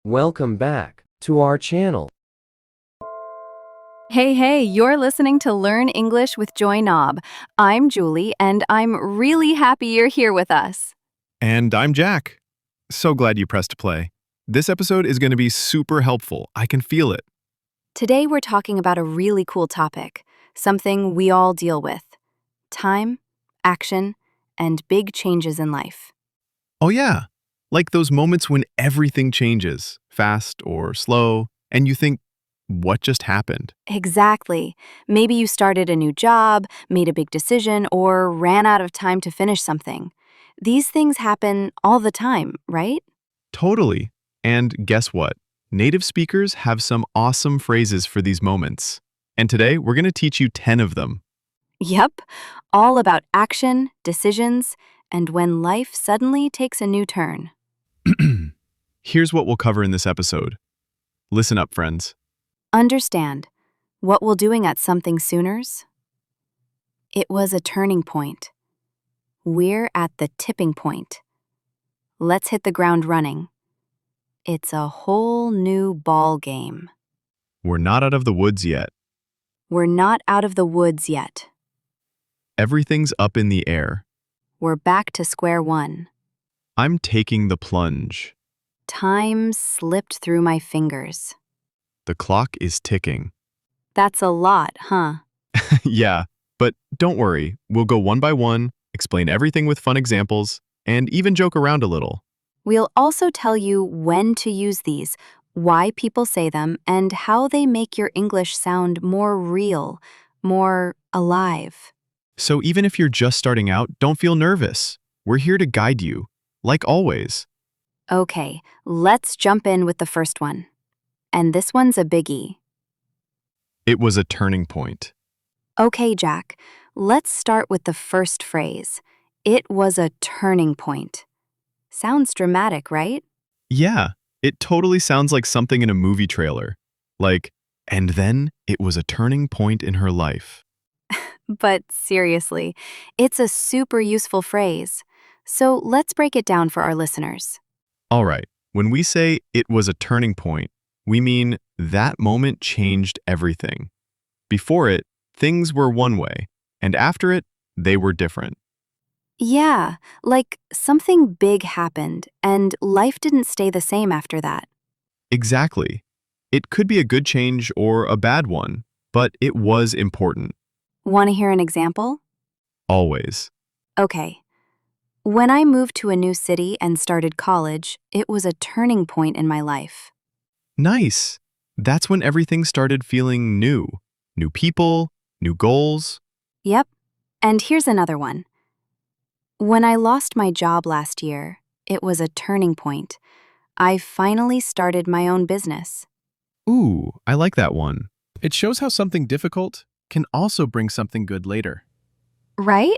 Welcome back to our channel. Hey, you're listening to Learn English with Joy Knob. I'm Julie, and I'm really happy you're here with us. And I'm Jack. So glad you pressed play. This episode is going to be super helpful. I can feel it. Today, we're talking about a really cool topic, something we all deal with: time, action, and big changes in life. Oh yeah, like those moments when everything changes, fast or slow, and you think, what just happened? Exactly. Maybe you started a new job, made a big decision, or ran out of time to finish something. These things happen all the time, right? Totally. And guess what? Native speakers have some awesome phrases for these moments. And today, we're going to teach you 10 of them. Yep, all about action, decisions, and when life suddenly takes a new turn. Here's what we'll cover in this episode. Listen up, friends. Understand what will doing at something sooners? It was a turning point. We're at the tipping point. Let's hit the ground running. It's a whole new ball game. We're not out of the woods yet. We're not out of the woods yet. Everything's up in the air. We're back to square one. I'm taking the plunge. Time slipped through my fingers. The clock is ticking. That's a lot, huh? Yeah, but don't worry. We'll go one by one, explain everything with fun examples, and even joke around a little. We'll also tell you when to use these, why people say them, and how they make your English sound more real, more alive. So even if you're just starting out, don't feel nervous. We're here to guide you, like always. Okay, let's jump in with the first one. And this one's a biggie. It was a turning point. Okay, Jack, let's start with the first phrase. It was a turning point. Sounds dramatic, right? Yeah, it totally sounds like something in a movie trailer. Like, and then it was a turning point in her life. But seriously, it's a super useful phrase. So let's break it down for our listeners. All right, when we say it was a turning point, we mean that moment changed everything. Before it, things were one way, and after it, they were different. Yeah, like something big happened and life didn't stay the same after that. Exactly. It could be a good change or a bad one, but it was important. Want to hear an example? Always. Okay. When I moved to a new city and started college, it was a turning point in my life. Nice. That's when everything started feeling new. New people, new goals. Yep. And here's another one. When I lost my job last year, it was a turning point. I finally started my own business. Ooh, I like that one. It shows how something difficult can also bring something good later. Right?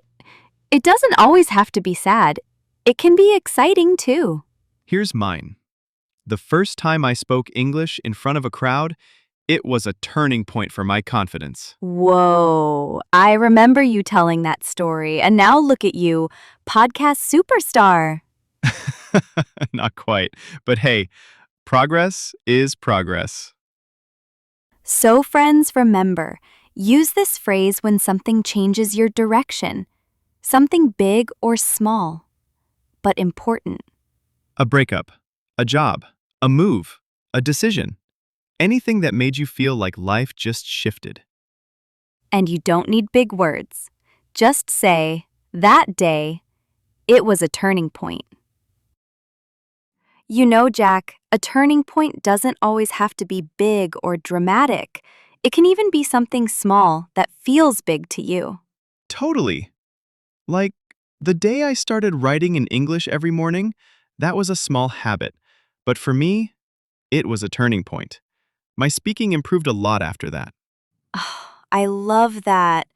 It doesn't always have to be sad. It can be exciting too. Here's mine. The first time I spoke English in front of a crowd, it was a turning point for my confidence. Whoa, I remember you telling that story, and now look at you, podcast superstar. Not quite, but hey, progress is progress. So friends, remember, use this phrase when something changes your direction. Something big or small, but important. A breakup, a job, a move, a decision. Anything that made you feel like life just shifted. And you don't need big words. Just say, that day, it was a turning point. You know, Jack, a turning point doesn't always have to be big or dramatic. It can even be something small that feels big to you. Totally. Like, the day I started writing in English every morning, that was a small habit. But for me, it was a turning point. My speaking improved a lot after that. Oh, I love that.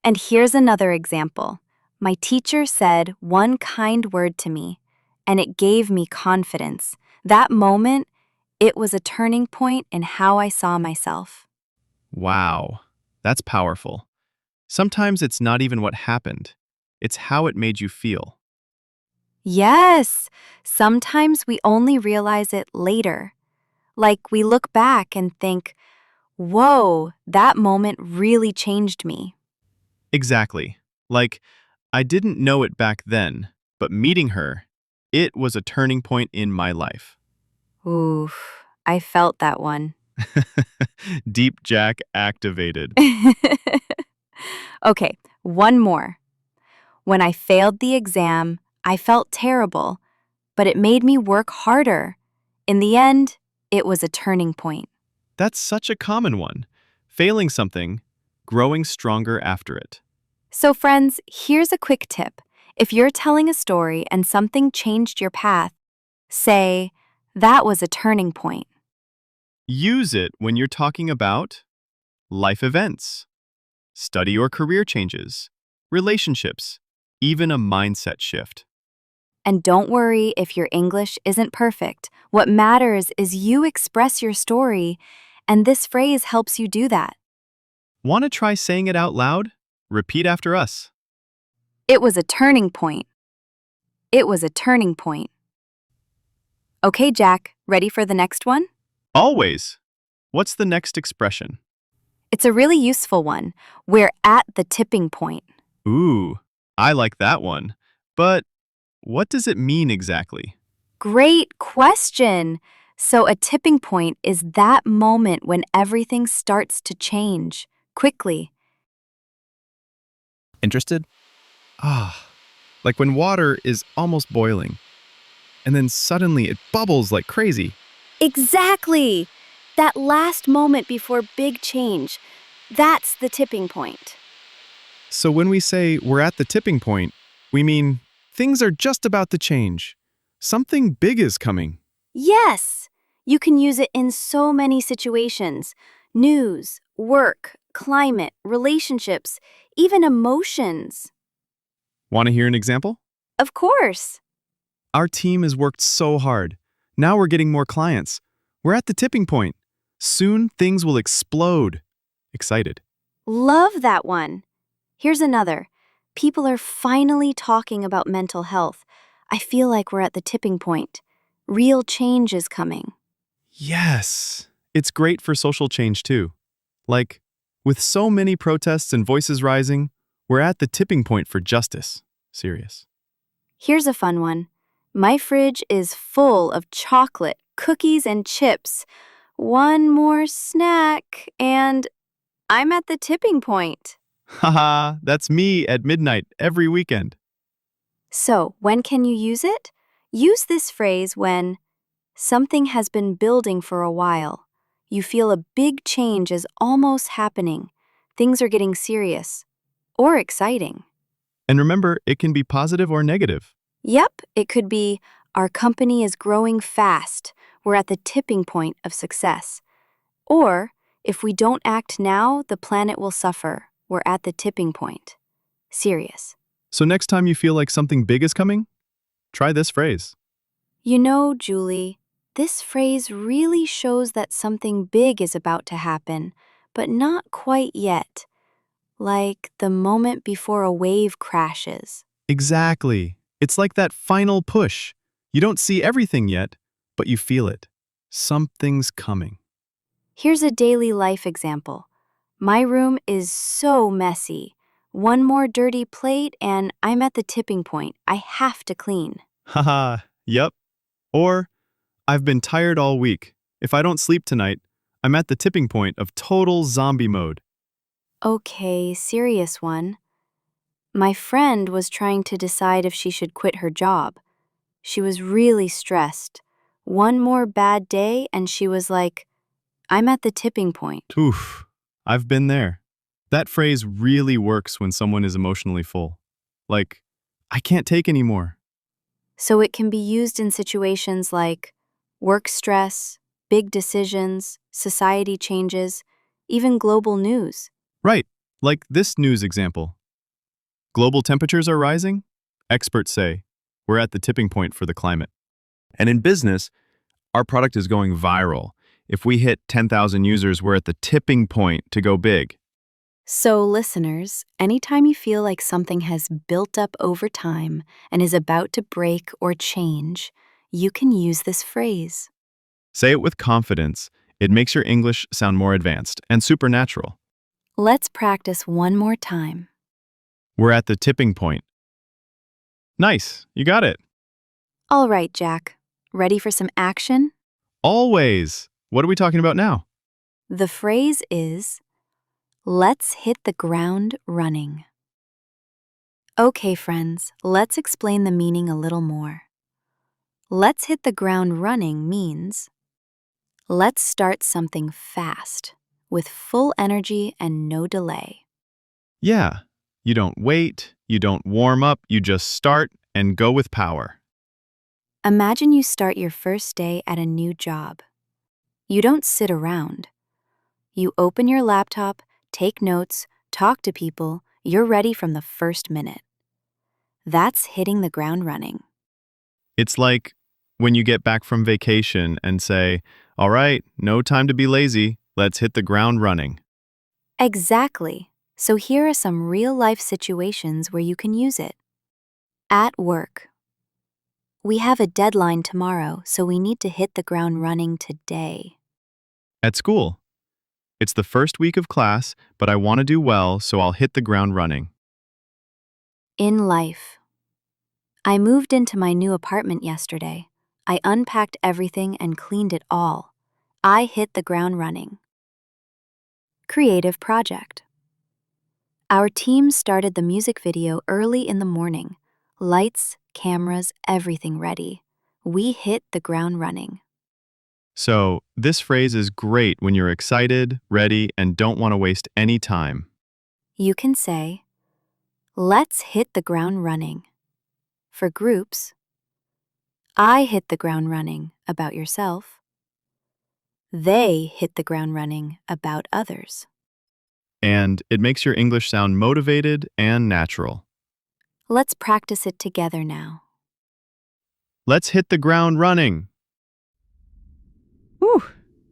And here's another example. My teacher said one kind word to me, and it gave me confidence. That moment, it was a turning point in how I saw myself. Wow, that's powerful. Sometimes it's not even what happened. It's how it made you feel. Yes, sometimes we only realize it later. Like we look back and think, whoa, that moment really changed me. Exactly. Like, I didn't know it back then, but meeting her, it was a turning point in my life. Oof, I felt that one. Deep Jack activated. Okay, one more. When I failed the exam, I felt terrible, but it made me work harder. In the end, it was a turning point. That's such a common one. Failing something, growing stronger after it. So, friends, here's a quick tip. If you're telling a story and something changed your path, say, that was a turning point. Use it when you're talking about life events, study or career changes, relationships, even a mindset shift. And don't worry if your English isn't perfect. What matters is you express your story, and this phrase helps you do that. Want to try saying it out loud? Repeat after us. It was a turning point. It was a turning point. Okay, Jack, ready for the next one? Always. What's the next expression? It's a really useful one. We're at the tipping point. Ooh, I like that one. But what does it mean exactly? Great question. So, a tipping point is that moment when everything starts to change quickly. Interested? Ah, like when water is almost boiling, and then suddenly it bubbles like crazy. Exactly! That last moment before big change. That's the tipping point. So when we say we're at the tipping point, we mean things are just about to change. Something big is coming. Yes! You can use it in so many situations: news, work, climate, relationships, even emotions. Want to hear an example? Of course! Our team has worked so hard. Now we're getting more clients. We're at the tipping point. Soon things will explode. Excited. Love that one. Here's another. People are finally talking about mental health. I feel like we're at the tipping point. Real change is coming. Yes. It's great for social change too. Like, with so many protests and voices rising, we're at the tipping point for justice. Serious. Here's a fun one. My fridge is full of chocolate, cookies, and chips. One more snack, and I'm at the tipping point. Haha, that's me at midnight every weekend. So, when can you use it? Use this phrase when something has been building for a while. You feel a big change is almost happening. Things are getting serious or exciting. And remember, it can be positive or negative. Yep, it could be our company is growing fast. We're at the tipping point of success. Or if we don't act now, the planet will suffer. We're at the tipping point. Serious. So next time you feel like something big is coming, try this phrase. You know, Julie, this phrase really shows that something big is about to happen, but not quite yet. Like the moment before a wave crashes. Exactly. It's like that final push. You don't see everything yet, but you feel it. Something's coming. Here's a daily life example. My room is so messy. One more dirty plate and I'm at the tipping point. I have to clean. Haha, yep. Or, I've been tired all week. If I don't sleep tonight, I'm at the tipping point of total zombie mode. Okay, serious one. My friend was trying to decide if she should quit her job. She was really stressed. One more bad day and she was like, I'm at the tipping point. Oof, I've been there. That phrase really works when someone is emotionally full. Like, I can't take anymore. So it can be used in situations like work stress, big decisions, society changes, even global news. Right, like this news example. Global temperatures are rising? Experts say we're at the tipping point for the climate. And in business, our product is going viral. If we hit 10,000 users, we're at the tipping point to go big. So, listeners, anytime you feel like something has built up over time and is about to break or change, you can use this phrase. Say it with confidence. It makes your English sound more advanced and supernatural. Let's practice one more time. We're at the tipping point. Nice, you got it. All right, Jack. Ready for some action? Always. What are we talking about now? The phrase is, let's hit the ground running. Okay, friends, let's explain the meaning a little more. Let's hit the ground running means, let's start something fast, with full energy and no delay. Yeah, you don't wait, you don't warm up, you just start and go with power. Imagine you start your first day at a new job. You don't sit around. You open your laptop, take notes, talk to people, you're ready from the first minute. That's hitting the ground running. It's like when you get back from vacation and say, all right, no time to be lazy, let's hit the ground running. Exactly. So here are some real-life situations where you can use it. At work. We have a deadline tomorrow, so we need to hit the ground running today. At school. It's the first week of class, but I want to do well, so I'll hit the ground running. In life. I moved into my new apartment yesterday. I unpacked everything and cleaned it all. I hit the ground running. Creative project. Our team started the music video early in the morning. Lights, cameras, everything ready. We hit the ground running. So, this phrase is great when you're excited, ready, and don't want to waste any time. You can say, let's hit the ground running. For groups, I hit the ground running about yourself. They hit the ground running about others. And it makes your English sound motivated and natural. Let's practice it together now. Let's hit the ground running. Whew,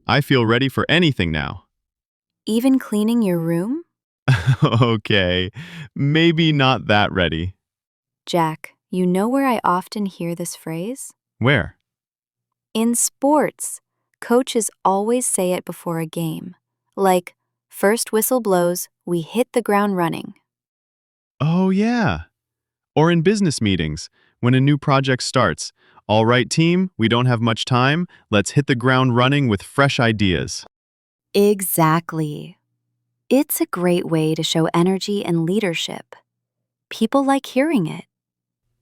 I feel ready for anything now. Even cleaning your room? Okay, maybe not that ready. Jack, you know where I often hear this phrase? Where? In sports, coaches always say it before a game. Like, first whistle blows, we hit the ground running. Oh, yeah. Or in business meetings, when a new project starts. All right, team, we don't have much time. Let's hit the ground running with fresh ideas. Exactly. It's a great way to show energy and leadership. People like hearing it.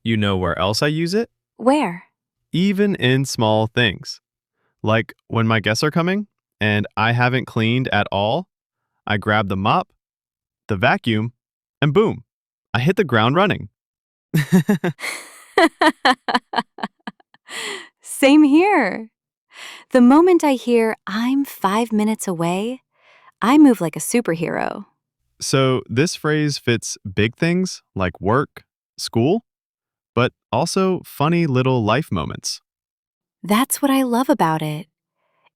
You know where else I use it? Where? Even in small things. Like when my guests are coming and I haven't cleaned at all, I grab the mop, the vacuum, and boom, I hit the ground running. Same here. The moment I hear I'm 5 minutes away, I move like a superhero. So this phrase fits big things like work, school, but also funny little life moments. That's what I love about it.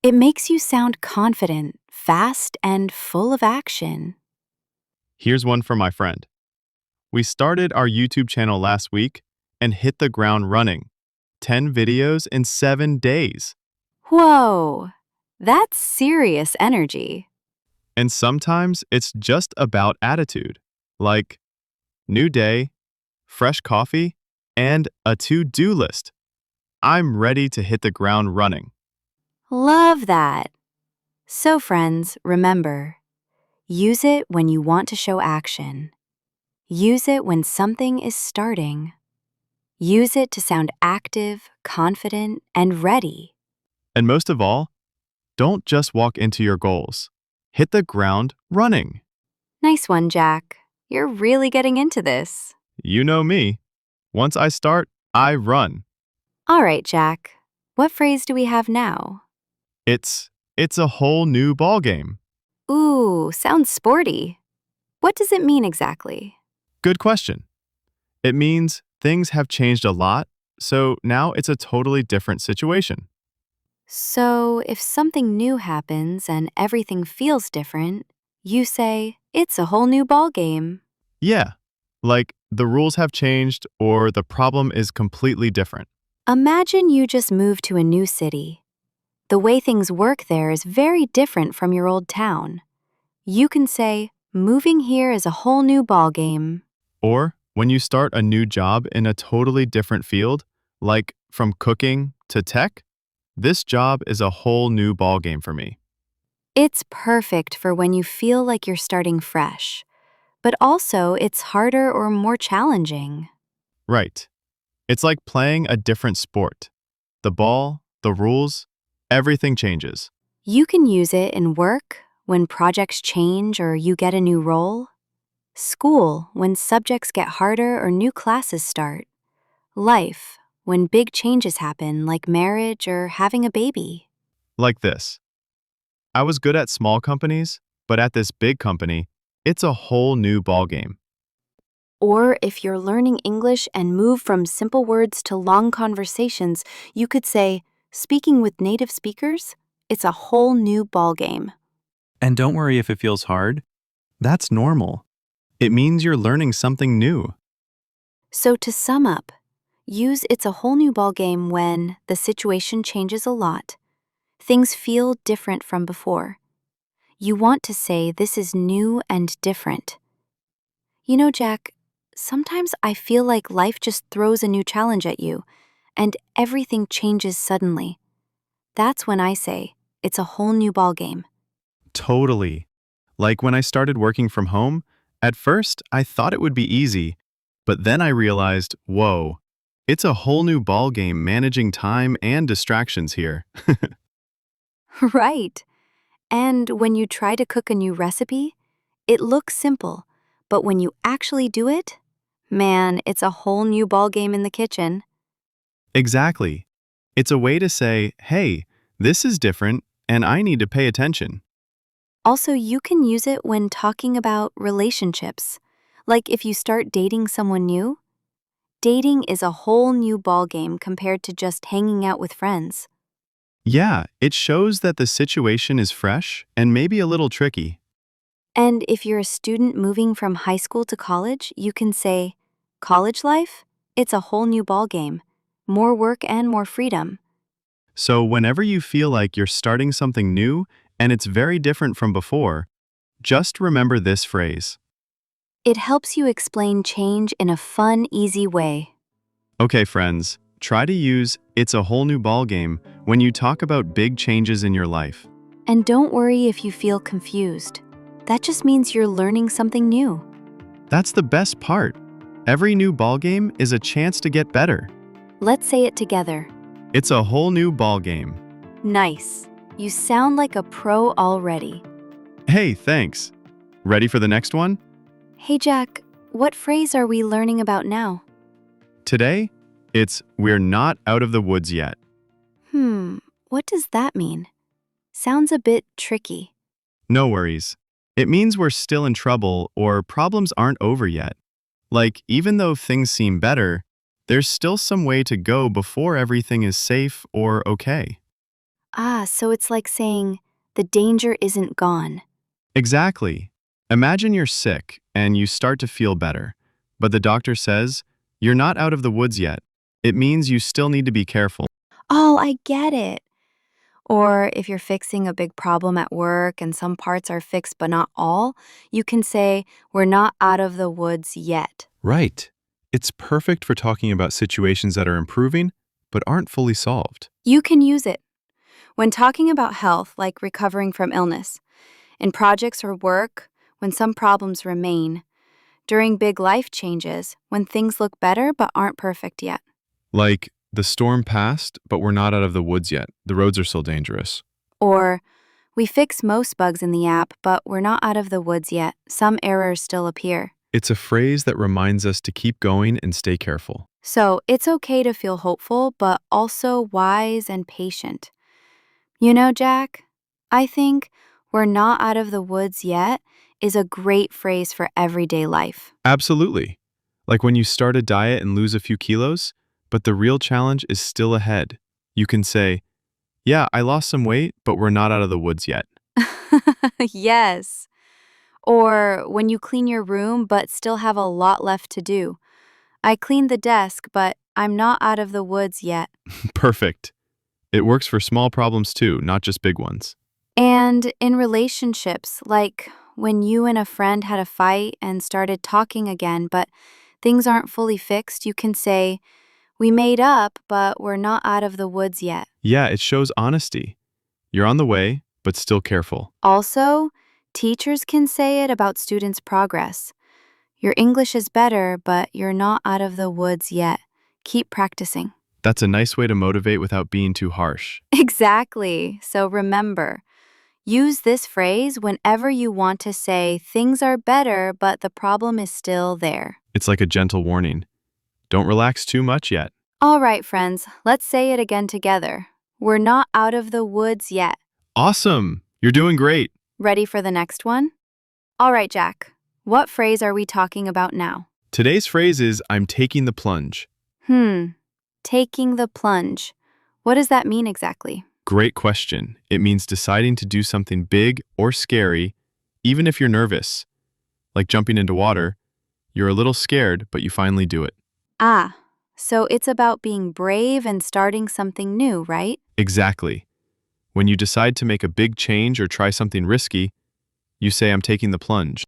It makes you sound confident, fast, and full of action. Here's one for my friend. We started our YouTube channel last week and hit the ground running. 10 videos in 7 days. Whoa, that's serious energy. And sometimes it's just about attitude, like new day, fresh coffee, and a to-do list. I'm ready to hit the ground running. Love that. So friends, remember, use it when you want to show action. Use it when something is starting. Use it to sound active, confident, and ready. And most of all, don't just walk into your goals. Hit the ground running. Nice one, Jack. You're really getting into this. You know me. Once I start, I run. All right, Jack. What phrase do we have now? It's a whole new ballgame. Ooh, sounds sporty. What does it mean exactly? Good question. It means things have changed a lot, so now it's a totally different situation. So, if something new happens and everything feels different, you say, it's a whole new ballgame. Yeah, like the rules have changed or the problem is completely different. Imagine you just moved to a new city. The way things work there is very different from your old town. You can say, moving here is a whole new ballgame. Or when you start a new job in a totally different field, like from cooking to tech, this job is a whole new ballgame for me. It's perfect for when you feel like you're starting fresh, but also it's harder or more challenging. Right. It's like playing a different sport. The ball, the rules, everything changes. You can use it in work when projects change or you get a new role. School when subjects get harder or new classes start. Life when big changes happen like marriage or having a baby. Like this. I was good at small companies, but at this big company, it's a whole new ballgame. Or if you're learning English and move from simple words to long conversations, you could say, speaking with native speakers, it's a whole new ballgame. And don't worry if it feels hard. That's normal. It means you're learning something new. So to sum up, use it's a whole new ballgame when the situation changes a lot. Things feel different from before. You want to say this is new and different. You know, Jack, sometimes I feel like life just throws a new challenge at you, and everything changes suddenly. That's when I say, it's a whole new ballgame. Totally. Like when I started working from home, at first I thought it would be easy, but then I realized, whoa, it's a whole new ballgame managing time and distractions here. Right. And when you try to cook a new recipe, it looks simple, but when you actually do it, man, it's a whole new ballgame in the kitchen. Exactly. It's a way to say, hey, this is different and I need to pay attention. Also, you can use it when talking about relationships. Like if you start dating someone new, dating is a whole new ballgame compared to just hanging out with friends. Yeah, it shows that the situation is fresh and maybe a little tricky. And if you're a student moving from high school to college, you can say, college life? It's a whole new ballgame. More work and more freedom. So whenever you feel like you're starting something new and it's very different from before, just remember this phrase. It helps you explain change in a fun, easy way. Okay, friends, try to use "it's a whole new ballgame" when you talk about big changes in your life. And don't worry if you feel confused. That just means you're learning something new. That's the best part. Every new ballgame is a chance to get better. Let's say it together. It's a whole new ballgame. Nice. You sound like a pro already. Hey, thanks. Ready for the next one? Hey Jack, what phrase are we learning about now? Today, it's "we're not out of the woods yet." What does that mean? Sounds a bit tricky. No worries. It means we're still in trouble or problems aren't over yet. Like, even though things seem better, there's still some way to go before everything is safe or okay. So it's like saying, the danger isn't gone. Exactly. Imagine you're sick and you start to feel better, but the doctor says, you're not out of the woods yet. It means you still need to be careful. Oh, I get it. Or if you're fixing a big problem at work and some parts are fixed but not all, you can say, we're not out of the woods yet. Right. It's perfect for talking about situations that are improving but aren't fully solved. You can use it when talking about health, like recovering from illness, in projects or work, when some problems remain, during big life changes, when things look better but aren't perfect yet. Like, the storm passed, but we're not out of the woods yet. The roads are still dangerous. Or, we fix most bugs in the app, but we're not out of the woods yet. Some errors still appear. It's a phrase that reminds us to keep going and stay careful. So, it's okay to feel hopeful, but also wise and patient. You know, Jack, I think we're not out of the woods yet is a great phrase for everyday life. Absolutely. Like when you start a diet and lose a few kilos, but the real challenge is still ahead. You can say, yeah, I lost some weight, but we're not out of the woods yet. Yes. Or when you clean your room but still have a lot left to do. I cleaned the desk, but I'm not out of the woods yet. Perfect. It works for small problems too, not just big ones. And in relationships, like when you and a friend had a fight and started talking again, but things aren't fully fixed, you can say, "We made up, but we're not out of the woods yet." Yeah, it shows honesty. You're on the way, but still careful. Also, teachers can say it about students' progress. "Your English is better, but you're not out of the woods yet. Keep practicing." That's a nice way to motivate without being too harsh. Exactly. So remember, use this phrase whenever you want to say things are better, but the problem is still there. It's like a gentle warning. Don't relax too much yet. All right, friends, let's say it again together. We're not out of the woods yet. Awesome! You're doing great. Ready for the next one? All right, Jack. What phrase are we talking about now? Today's phrase is I'm taking the plunge. Taking the plunge. What does that mean exactly? Great question. It means deciding to do something big or scary, even if you're nervous. Like jumping into water, you're a little scared, but you finally do it. Ah, so it's about being brave and starting something new, right? Exactly. When you decide to make a big change or try something risky, you say I'm taking the plunge.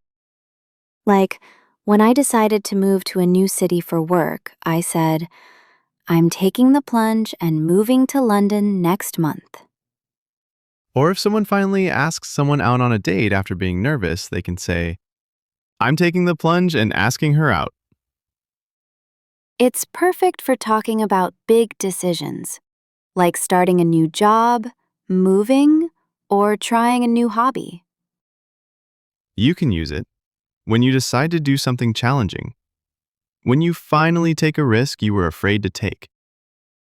Like, when I decided to move to a new city for work, I said, "I'm taking the plunge and moving to London next month." Or if someone finally asks someone out on a date after being nervous, they can say, I'm taking the plunge and asking her out. It's perfect for talking about big decisions, like starting a new job, moving, or trying a new hobby. You can use it when you decide to do something challenging, when you finally take a risk you were afraid to take,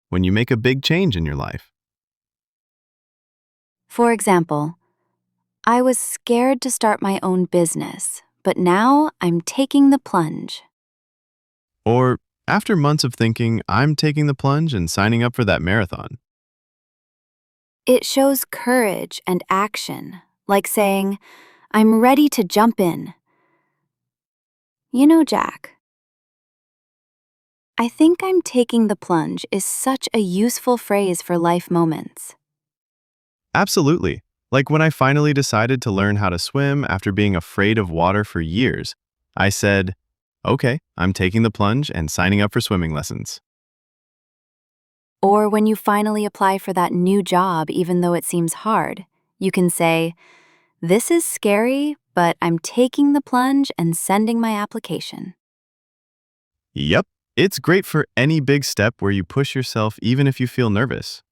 when you make a big change in your life. For example, I was scared to start my own business, but now I'm taking the plunge. Or after months of thinking, I'm taking the plunge and signing up for that marathon. It shows courage and action, like saying, "I'm ready to jump in." You know, Jack, I think "I'm taking the plunge" is such a useful phrase for life moments. Absolutely. Like when I finally decided to learn how to swim after being afraid of water for years, I said, okay, I'm taking the plunge and signing up for swimming lessons. Or when you finally apply for that new job, even though it seems hard, you can say, "This is scary, but I'm taking the plunge and sending my application." Yep, it's great for any big step where you push yourself even if you feel nervous.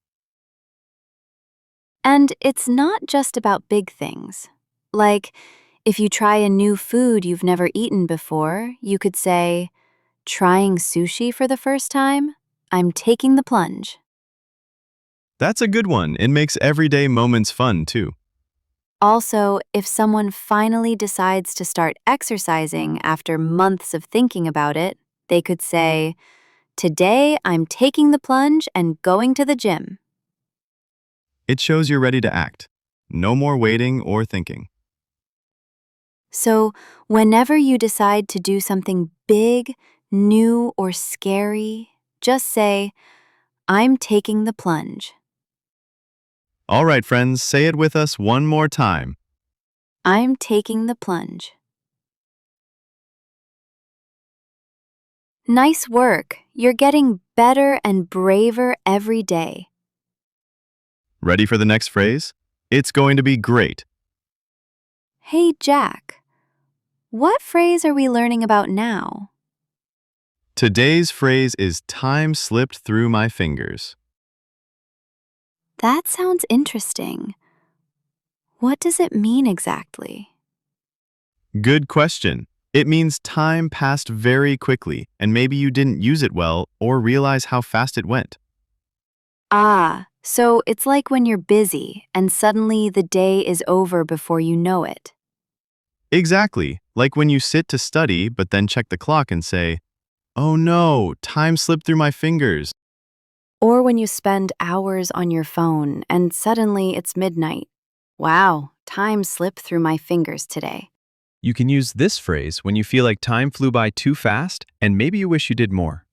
And it's not just about big things. Like, if you try a new food you've never eaten before, you could say, "Trying sushi for the first time? I'm taking the plunge." That's a good one. It makes everyday moments fun too. Also, if someone finally decides to start exercising after months of thinking about it, they could say, "Today I'm taking the plunge and going to the gym." It shows you're ready to act. No more waiting or thinking. So, whenever you decide to do something big, new, or scary, just say, "I'm taking the plunge." All right, friends, say it with us one more time. I'm taking the plunge. Nice work. You're getting better and braver every day. Ready for the next phrase? It's going to be great. Hey, Jack, what phrase are we learning about now? Today's phrase is time slipped through my fingers. That sounds interesting. What does it mean exactly? Good question. It means time passed very quickly, and maybe you didn't use it well or realize how fast it went. Ah, so it's like when you're busy and suddenly the day is over before you know it. Exactly, like when you sit to study but then check the clock and say, oh no, time slipped through my fingers. Or when you spend hours on your phone and suddenly it's midnight. Wow, time slipped through my fingers today. You can use this phrase when you feel like time flew by too fast and maybe you wish you did more.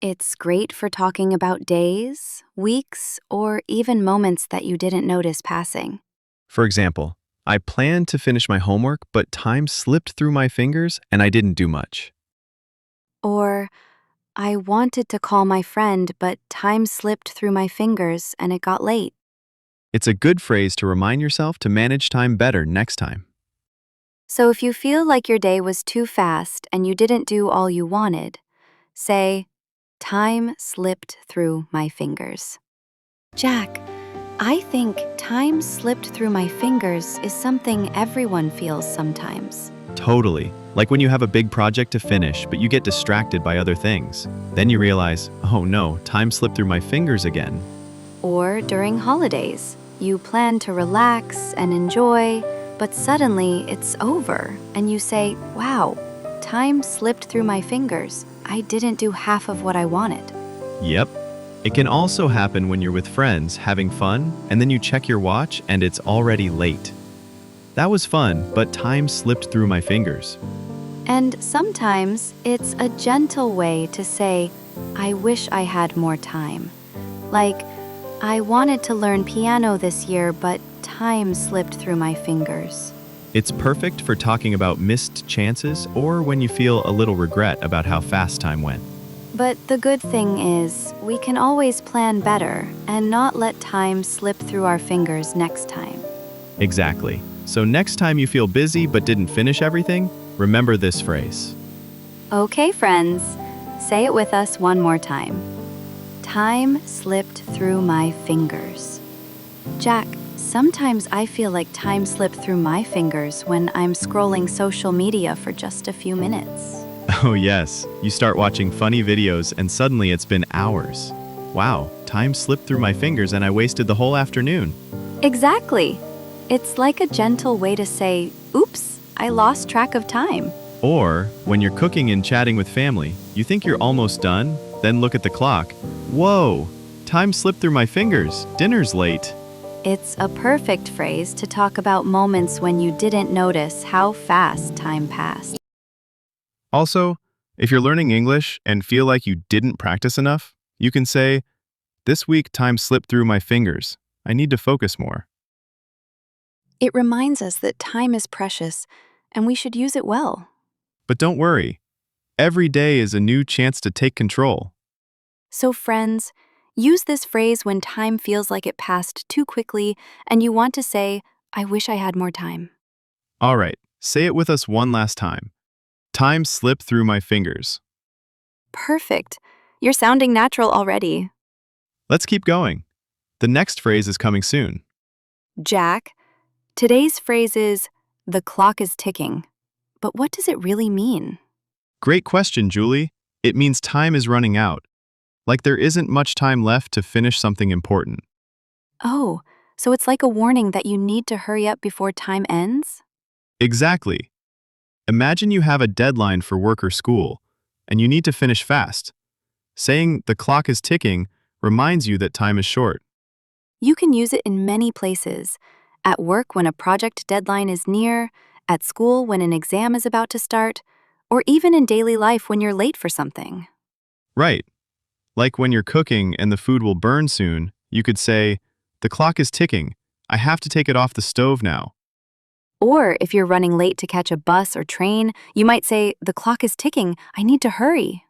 It's great for talking about days, weeks, or even moments that you didn't notice passing. For example, I planned to finish my homework, but time slipped through my fingers and I didn't do much. Or, I wanted to call my friend, but time slipped through my fingers and it got late. It's a good phrase to remind yourself to manage time better next time. So if you feel like your day was too fast and you didn't do all you wanted, say, time slipped through my fingers. Jack, I think time slipped through my fingers is something everyone feels sometimes. Totally. Like when you have a big project to finish, but you get distracted by other things. Then you realize, oh no, time slipped through my fingers again. Or during holidays, you plan to relax and enjoy, but suddenly it's over and you say, wow, time slipped through my fingers. I didn't do half of what I wanted. Yep. It can also happen when you're with friends having fun, and then you check your watch and it's already late. That was fun, but time slipped through my fingers. And sometimes it's a gentle way to say, I wish I had more time. Like, I wanted to learn piano this year, but time slipped through my fingers. It's perfect for talking about missed chances or when you feel a little regret about how fast time went. But the good thing is, we can always plan better and not let time slip through our fingers next time. Exactly. So next time you feel busy but didn't finish everything, remember this phrase. Okay, friends, say it with us one more time. Time slipped through my fingers. Jack, sometimes I feel like time slipped through my fingers when I'm scrolling social media for just a few minutes. Oh yes, you start watching funny videos and suddenly it's been hours. Wow, time slipped through my fingers and I wasted the whole afternoon. Exactly. It's like a gentle way to say, oops, I lost track of time. Or, when you're cooking and chatting with family, you think you're almost done, then look at the clock. Whoa, time slipped through my fingers, dinner's late. It's a perfect phrase to talk about moments when you didn't notice how fast time passed. Also, if you're learning English and feel like you didn't practice enough, you can say, "This week time slipped through my fingers. I need to focus more." It reminds us that time is precious and we should use it well. But don't worry. Every day is a new chance to take control. So, friends, use this phrase when time feels like it passed too quickly and you want to say, I wish I had more time. All right, say it with us one last time. Time slipped through my fingers. Perfect. You're sounding natural already. Let's keep going. The next phrase is coming soon. Jack, today's phrase is, the clock is ticking. But what does it really mean? Great question, Julie. It means time is running out. Like there isn't much time left to finish something important. Oh, so it's like a warning that you need to hurry up before time ends? Exactly. Imagine you have a deadline for work or school, and you need to finish fast. Saying the clock is ticking reminds you that time is short. You can use it in many places. At work when a project deadline is near, at school when an exam is about to start, or even in daily life when you're late for something. Right. Like when you're cooking and the food will burn soon, you could say, "The clock is ticking. I have to take it off the stove now." Or if you're running late to catch a bus or train, you might say, the clock is ticking, I need to hurry.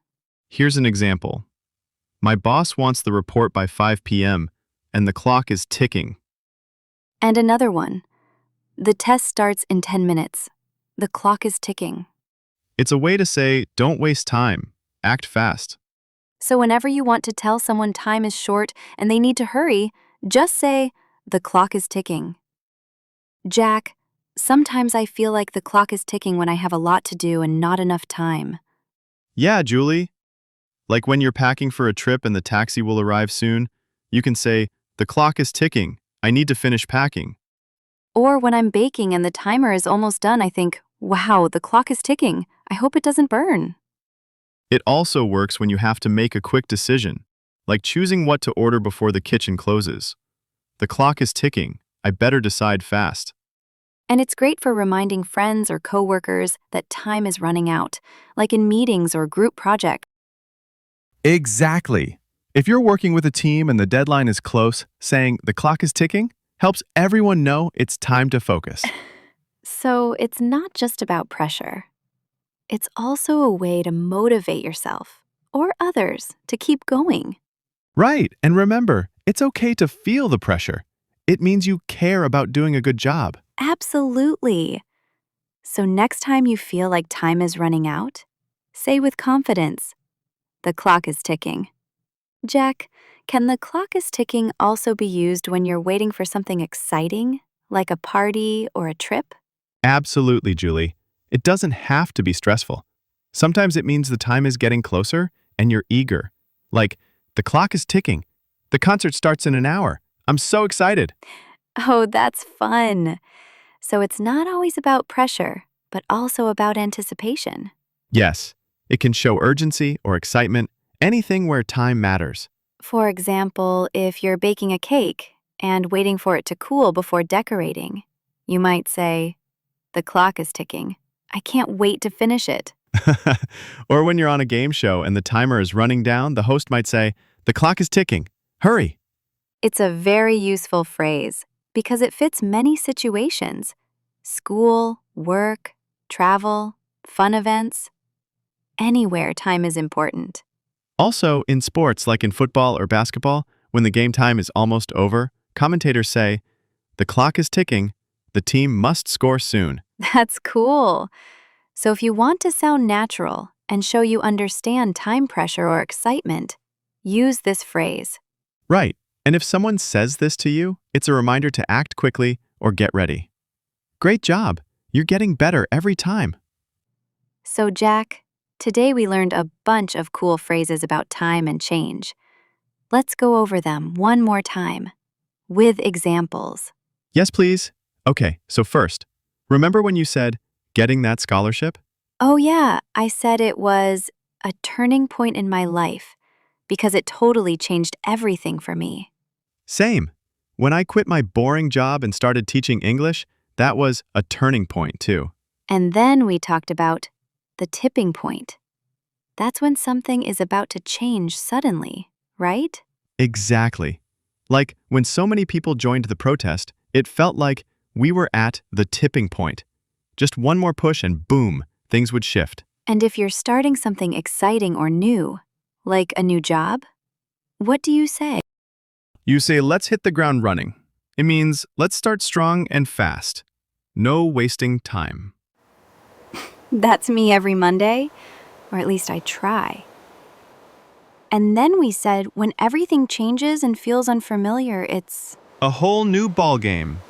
Here's an example. My boss wants the report by 5 p.m., and the clock is ticking. And another one. The test starts in 10 minutes. The clock is ticking. It's a way to say, don't waste time. Act fast. So whenever you want to tell someone time is short and they need to hurry, just say, the clock is ticking. Jack, sometimes I feel like the clock is ticking when I have a lot to do and not enough time. Yeah, Julie. Like when you're packing for a trip and the taxi will arrive soon, you can say, "The clock is ticking. I need to finish packing." Or when I'm baking and the timer is almost done, I think, wow, the clock is ticking. I hope it doesn't burn. It also works when you have to make a quick decision, like choosing what to order before the kitchen closes. The clock is ticking. I better decide fast. And it's great for reminding friends or coworkers that time is running out, like in meetings or group projects. Exactly. If you're working with a team and the deadline is close, saying the clock is ticking helps everyone know it's time to focus. So it's not just about pressure. It's also a way to motivate yourself or others to keep going. Right, and remember, it's okay to feel the pressure. It means you care about doing a good job. Absolutely. So next time you feel like time is running out, say with confidence, the clock is ticking. Jack, can the clock is ticking also be used when you're waiting for something exciting, like a party or a trip? Absolutely, Julie. It doesn't have to be stressful. Sometimes it means the time is getting closer and you're eager. Like, the clock is ticking. The concert starts in an hour. I'm so excited. Oh, that's fun. So it's not always about pressure, but also about anticipation. Yes, it can show urgency or excitement, anything where time matters. For example, if you're baking a cake and waiting for it to cool before decorating, you might say, the clock is ticking. I can't wait to finish it. Or when you're on a game show and the timer is running down, the host might say, the clock is ticking. Hurry. It's a very useful phrase because it fits many situations: school, work, travel, fun events. Anywhere time is important. Also, in sports like in football or basketball, when the game time is almost over, commentators say, the clock is ticking. The team must score soon. That's cool. So if you want to sound natural and show you understand time pressure or excitement, use this phrase. Right. And if someone says this to you, it's a reminder to act quickly or get ready. Great job. You're getting better every time. So, Jack, today we learned a bunch of cool phrases about time and change. Let's go over them one more time, with examples. Yes, please. Okay, so first, remember when you said, getting that scholarship? Oh yeah, I said it was a turning point in my life because it totally changed everything for me. Same. When I quit my boring job and started teaching English, that was a turning point too. And then we talked about the tipping point. That's when something is about to change suddenly, right? Exactly. Like when so many people joined the protest, it felt like we were at the tipping point. Just one more push and boom, things would shift. And if you're starting something exciting or new, like a new job, what do you say? You say, let's hit the ground running. It means let's start strong and fast. No wasting time. That's me every Monday, or at least I try. And then we said when everything changes and feels unfamiliar, it's... A whole new ball game.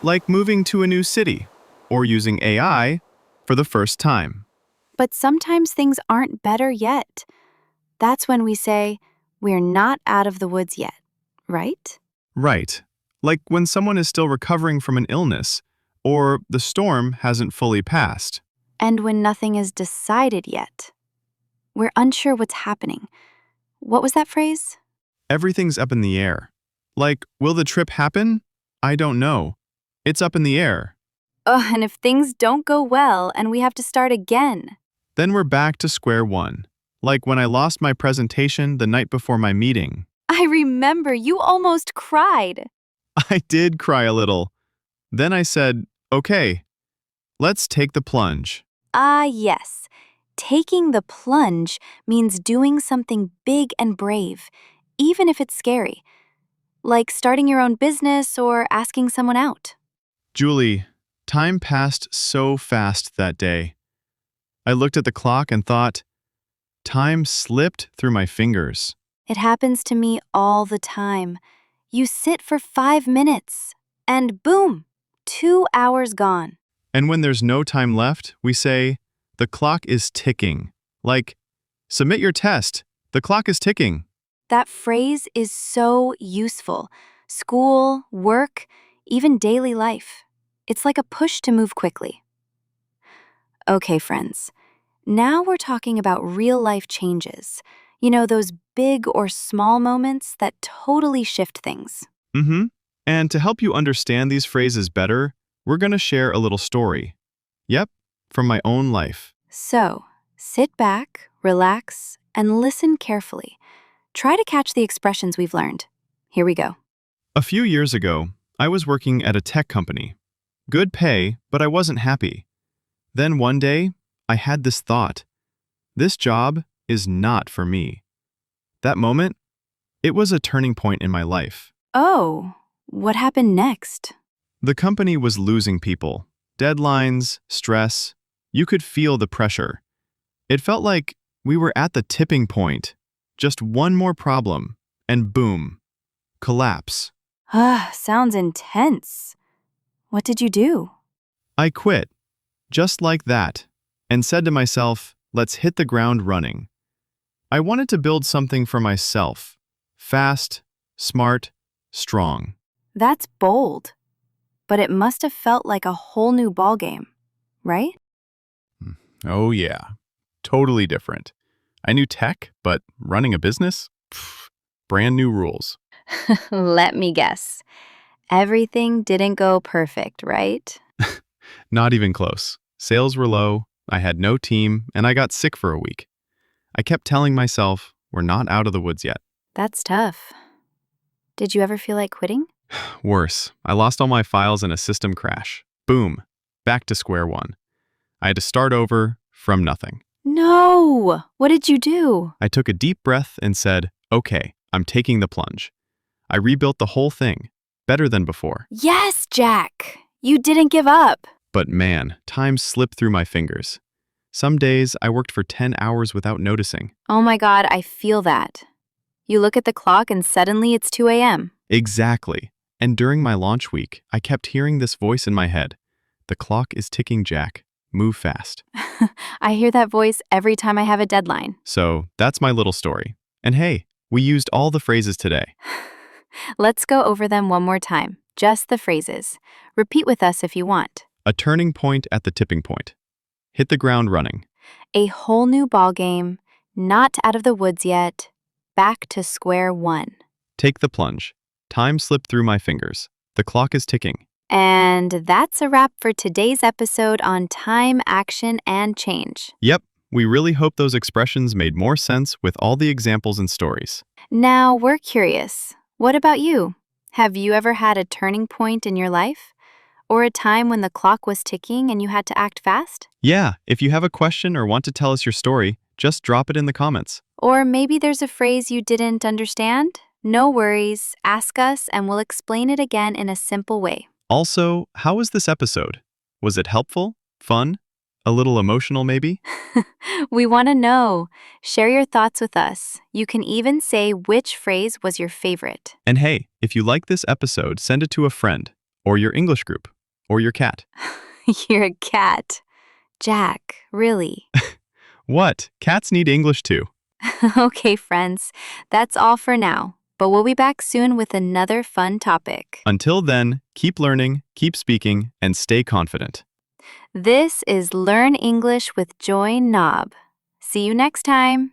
Like moving to a new city or using AI for the first time. But sometimes things aren't better yet. That's when we say, we're not out of the woods yet, right? Right. Like when someone is still recovering from an illness or the storm hasn't fully passed. And when nothing is decided yet. We're unsure what's happening. What was that phrase? Everything's up in the air. Like, will the trip happen? I don't know. It's up in the air. Oh, and if things don't go well and we have to start again. Then we're back to square one. Like when I lost my presentation the night before my meeting. I remember you almost cried. I did cry a little. Then I said, okay, let's take the plunge. Ah, yes. Taking the plunge means doing something big and brave, even if it's scary. Like starting your own business or asking someone out. Julie, time passed so fast that day. I looked at the clock and thought, time slipped through my fingers. It happens to me all the time. You sit for 5 minutes, and boom, 2 hours gone. And when there's no time left, we say, the clock is ticking. Like, submit your test. The clock is ticking. That phrase is so useful. School, work, even daily life. It's like a push to move quickly. Okay, friends. Now we're talking about real-life changes. You know, those big or small moments that totally shift things. Mm-hmm. And to help you understand these phrases better, we're going to share a little story. Yep, from my own life. So, sit back, relax, and listen carefully. Try to catch the expressions we've learned. Here we go. A few years ago, I was working at a tech company. Good pay, but I wasn't happy. Then one day, I had this thought. This job is not for me. That moment, it was a turning point in my life. Oh, what happened next? The company was losing people. Deadlines, stress. You could feel the pressure. It felt like we were at the tipping point. Just one more problem, and boom, collapse. Sounds intense. What did you do? I quit, just like that, and said to myself, let's hit the ground running. I wanted to build something for myself. Fast, smart, strong. That's bold. But it must have felt like a whole new ballgame, right? Oh yeah, totally different. I knew tech, but running a business? Pfft, brand new rules. Let me guess. Everything didn't go perfect, right? Not even close. Sales were low, I had no team, and I got sick for a week. I kept telling myself, we're not out of the woods yet. That's tough. Did you ever feel like quitting? Worse, I lost all my files in a system crash. Boom, back to square one. I had to start over from nothing. No! What did you do? I took a deep breath and said, okay, I'm taking the plunge. I rebuilt the whole thing, better than before. Yes, Jack! You didn't give up. But man, time slipped through my fingers. Some days I worked for 10 hours without noticing. Oh my God, I feel that. You look at the clock and suddenly it's 2 a.m. Exactly. And during my launch week, I kept hearing this voice in my head. The clock is ticking, Jack. Move fast. I hear that voice every time I have a deadline. So that's my little story. And hey, we used all the phrases today. Let's go over them one more time. Just the phrases. Repeat with us if you want. A turning point at the tipping point. Hit the ground running. A whole new ballgame. Not out of the woods yet. Back to square one. Take the plunge. Time slipped through my fingers. The clock is ticking. And that's a wrap for today's episode on time, action, and change. Yep, we really hope those expressions made more sense with all the examples and stories. Now, we're curious. What about you? Have you ever had a turning point in your life? Or a time when the clock was ticking and you had to act fast? Yeah, if you have a question or want to tell us your story, just drop it in the comments. Or maybe there's a phrase you didn't understand? No worries, ask us and we'll explain it again in a simple way. Also, how was this episode? Was it helpful? Fun? A little emotional maybe? We want to know. Share your thoughts with us. You can even say which phrase was your favorite. And hey, if you like this episode, send it to a friend, or your English group, or your cat. You're a cat. Jack, really? What? Cats need English too. Okay, friends, that's all for now. But we'll be back soon with another fun topic. Until then, keep learning, keep speaking, and stay confident. This is Learn English with Joy Knob. See you next time.